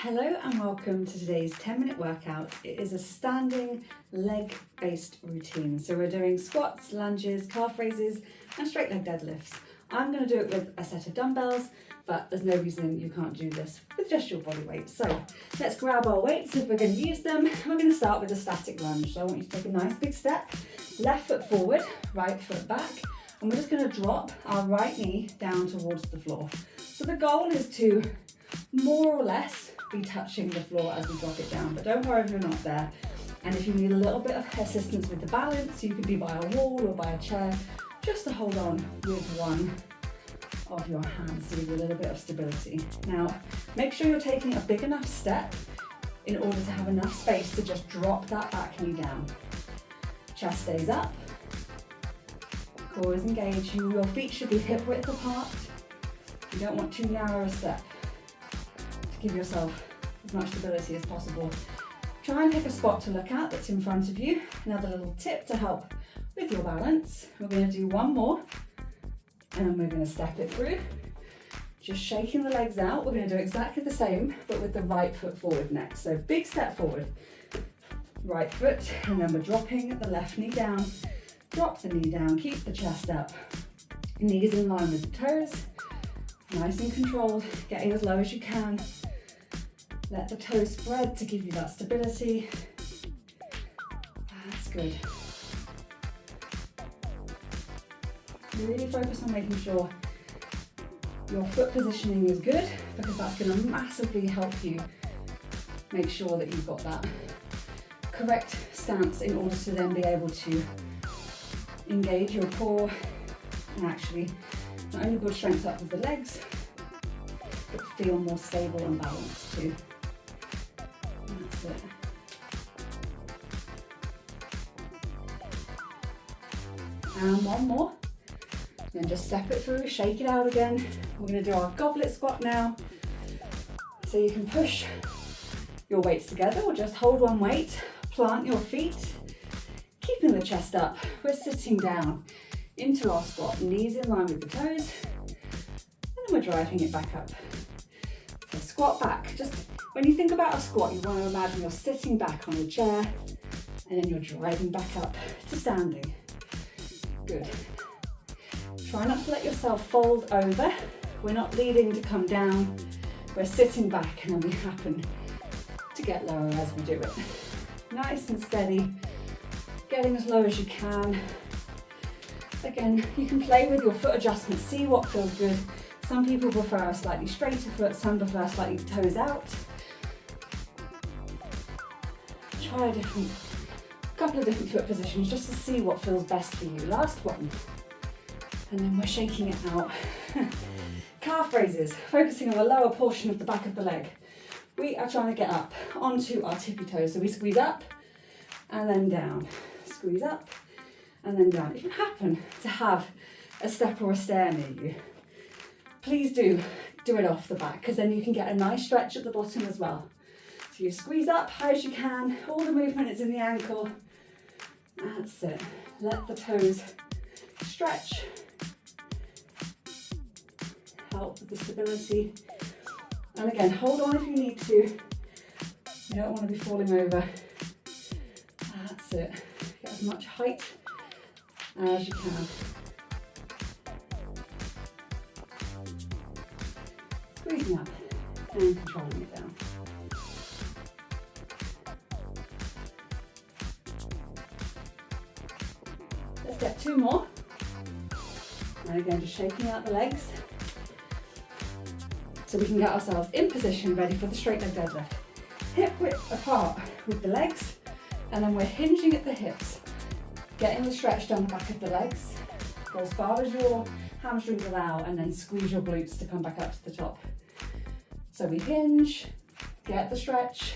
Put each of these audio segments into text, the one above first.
Hello and welcome to today's 10-minute workout. It is a standing leg-based routine. So we're doing squats, lunges, calf raises and straight leg deadlifts. I'm going to do it with a set of dumbbells, but there's no reason you can't do this with just your body weight. So let's grab our weights if we're going to use them. We're going to start with a static lunge. So I want you to take a nice big step, left foot forward, right foot back, and we're just going to drop our right knee down towards the floor. So the goal is to more or less be touching the floor as we drop it down, but don't worry if you're not there. And if you need a little bit of assistance with the balance, you could be by a wall or by a chair, just to hold on with one of your hands to give you a little bit of stability. Now, make sure you're taking a big enough step in order to have enough space to just drop that back knee down. Chest stays up, core is engaged, your feet should be hip width apart. You don't want too narrow a step. Give yourself as much stability as possible. Try and pick a spot to look at that's in front of you. Another little tip to help with your balance. We're going to do one more and then we're going to step it through. Just shaking the legs out. We're going to do exactly the same but with the right foot forward next. So big step forward, right foot, and then we're dropping the left knee down. Drop the knee down, keep the chest up. Knees in line with the toes. Nice and controlled, getting as low as you can. Let the toes spread to give you that stability. That's good. Really focus on making sure your foot positioning is good, because that's going to massively help you make sure that you've got that correct stance in order to then be able to engage your core and actually not only build strength up with the legs, but feel more stable and balanced too. That's it. And one more. Then just step it through, shake it out again. We're going to do our goblet squat now. So you can push your weights together or just hold one weight, plant your feet, keeping the chest up. We're sitting down into our squat, knees in line with the toes, and then we're driving it back up. So squat back. Just when you think about a squat, you want to imagine you're sitting back on the chair and then you're driving back up to standing. Good. Try not to let yourself fold over. We're not leading to come down. We're sitting back and then we happen to get lower as we do it. Nice and steady, getting as low as you can. Again, you can play with your foot adjustments, see what feels good. Some people prefer a slightly straighter foot, some prefer slightly toes out. Try a couple of different foot positions just to see what feels best for you. Last one. And then we're shaking it out. Calf raises, focusing on the lower portion of the back of the leg. We are trying to get up onto our tippy toes. So we squeeze up and then down. Squeeze up and then down. If you happen to have a step or a stair near you, please do it off the back, because then you can get a nice stretch at the bottom as well. So you squeeze up high as you can, all the movement is in the ankle. That's it. Let the toes stretch. Help with the stability. And again, hold on if you need to. You don't want to be falling over. That's it. Get as much height as you can. Squeezing up and controlling it down. Let's get two more. And again, just shaking out the legs so we can get ourselves in position, ready for the straight leg deadlift. Hip width apart with the legs, and then we're hinging at the hips. Getting the stretch down the back of the legs. Go as far as your hamstrings allow and then squeeze your glutes to come back up to the top. So we hinge, get the stretch,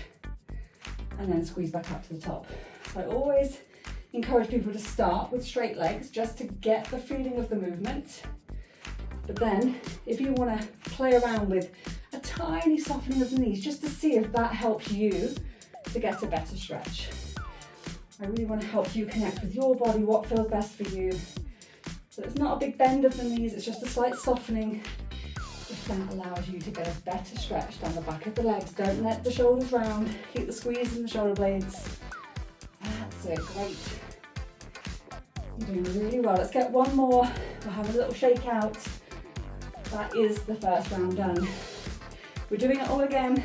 and then squeeze back up to the top. So I always encourage people to start with straight legs just to get the feeling of the movement. But then if you want to play around with a tiny softening of the knees just to see if that helps you to get a better stretch. I really want to help you connect with your body, what feels best for you. So it's not a big bend of the knees, it's just a slight softening. If that allows you to get a better stretch down the back of the legs. Don't let the shoulders round. Keep the squeeze in the shoulder blades. That's it, great. You're doing really well. Let's get one more. We'll have a little shake out. That is the first round done. We're doing it all again.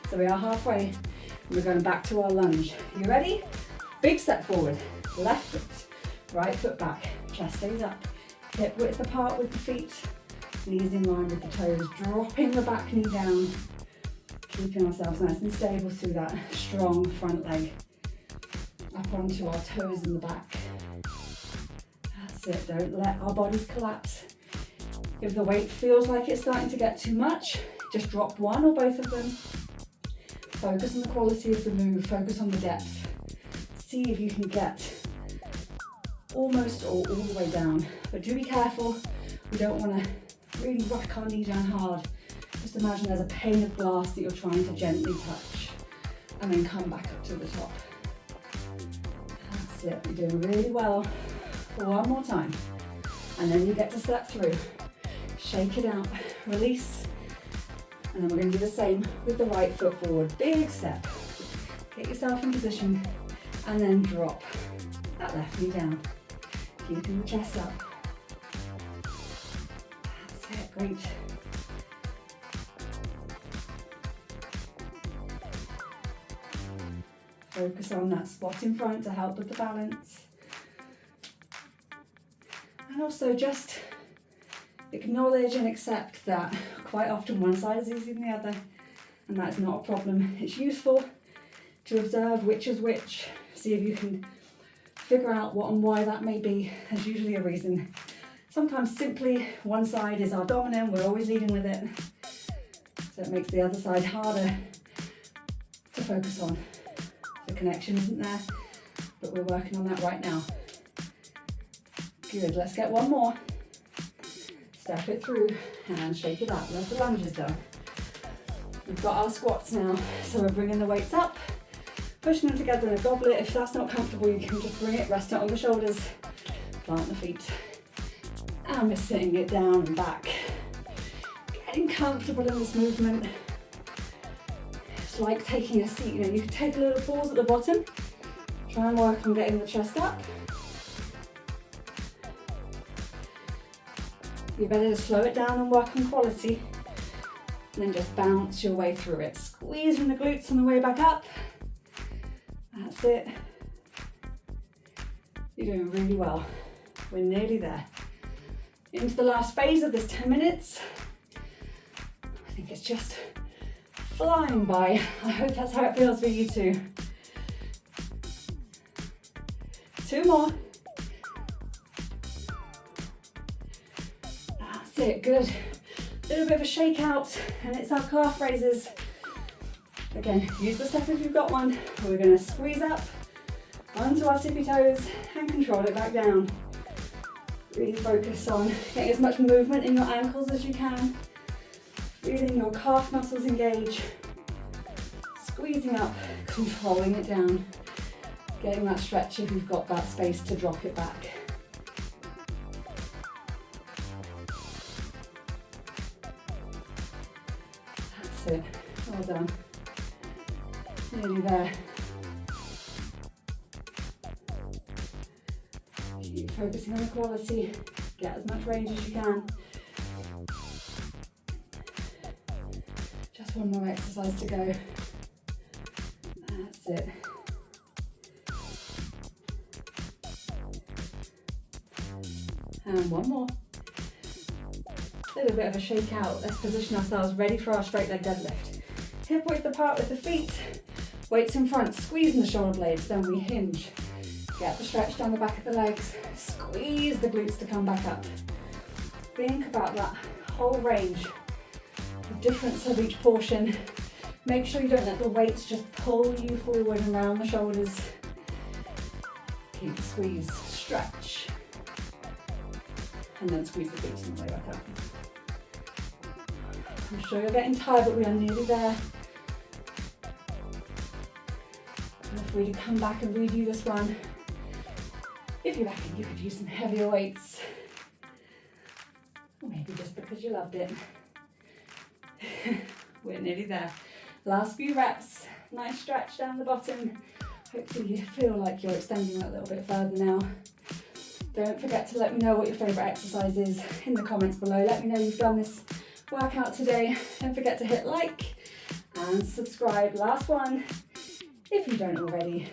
So we are halfway. We're going back to our lunge. You ready? Big step forward. Left foot, right foot back. Chest stays up. Hip width apart with the feet. Knees in line with the toes. Dropping the back knee down. Keeping ourselves nice and stable through that strong front leg. Up onto our toes in the back. That's it. Don't let our bodies collapse. If the weight feels like it's starting to get too much, just drop one or both of them. Focus on the quality of the move. Focus on the depth. See if you can get almost or all the way down. But do be careful. We don't want to really rock our knee down hard. Just imagine there's a pane of glass that you're trying to gently touch. And then come back up to the top. That's it. You're doing really well. One more time. And then you get to step through. Shake it out. Release. And then we're going to do the same with the right foot forward. Big step. Get yourself in position. And then drop that left knee down. Keeping the chest up. That's it. Great. Focus on that spot in front to help with the balance. And also just acknowledge and accept that quite often one side is easier than the other, and that's not a problem. It's useful to observe which is which, see if you can figure out what and why that may be. There's usually a reason. Sometimes simply one side is our dominant, we're always leading with it, so it makes the other side harder to focus on. The connection isn't there, but we're working on that right now. Good, let's get one more. Step it through and shake it up. There's the lunges done. We've got our squats now, so we're bringing the weights up, pushing them together in a goblet. If that's not comfortable, you can just bring it, rest it on the shoulders, plant the feet. And we're sitting it down and back. Getting comfortable in this movement. It's like taking a seat, you can take a little pause at the bottom, try and work on getting the chest up. You're better to slow it down and work on quality, and then just bounce your way through it. Squeezing the glutes on the way back up. That's it. You're doing really well. We're nearly there. Into the last phase of this 10 minutes. I think it's just flying by. I hope that's how it feels for you too. 2 more. That's it, good. A little bit of a shake out, and it's our calf raises. Again, use the step if you've got one. We're going to squeeze up onto our tippy toes and control it back down. Really focus on getting as much movement in your ankles as you can. Feeling your calf muscles engage. Squeezing up, controlling it down. Getting that stretch if you've got that space to drop it back. That's it. Well done. Nearly there. Keep focusing on the quality. Get as much range as you can. Just one more exercise to go. That's it. And one more. A little bit of a shake out. Let's position ourselves ready for our straight leg deadlift. Hip width apart with the feet. Weights in front, squeezing the shoulder blades, then we hinge. Get the stretch down the back of the legs. Squeeze the glutes to come back up. Think about that whole range. The difference of each portion. Make sure you don't let the weights just pull you forward and around the shoulders. Keep the squeeze, stretch. And then squeeze the glutes on the way back up. I'm sure you're getting tired, but we are nearly there. Feel free to come back and redo this one. If you reckon you could use some heavier weights. Or maybe just because you loved it. We're nearly there. Last few reps, nice stretch down the bottom. Hopefully you feel like you're extending that a little bit further now. Don't forget to let me know what your favourite exercise is in the comments below. Let me know you've done this workout today. Don't forget to hit like and subscribe. Last one, if you don't already.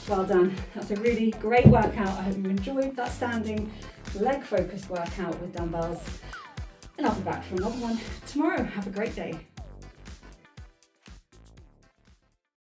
Well done. That's a really great workout. I hope you enjoyed that standing leg focused workout with dumbbells. And I'll be back for another one tomorrow. Have a great day.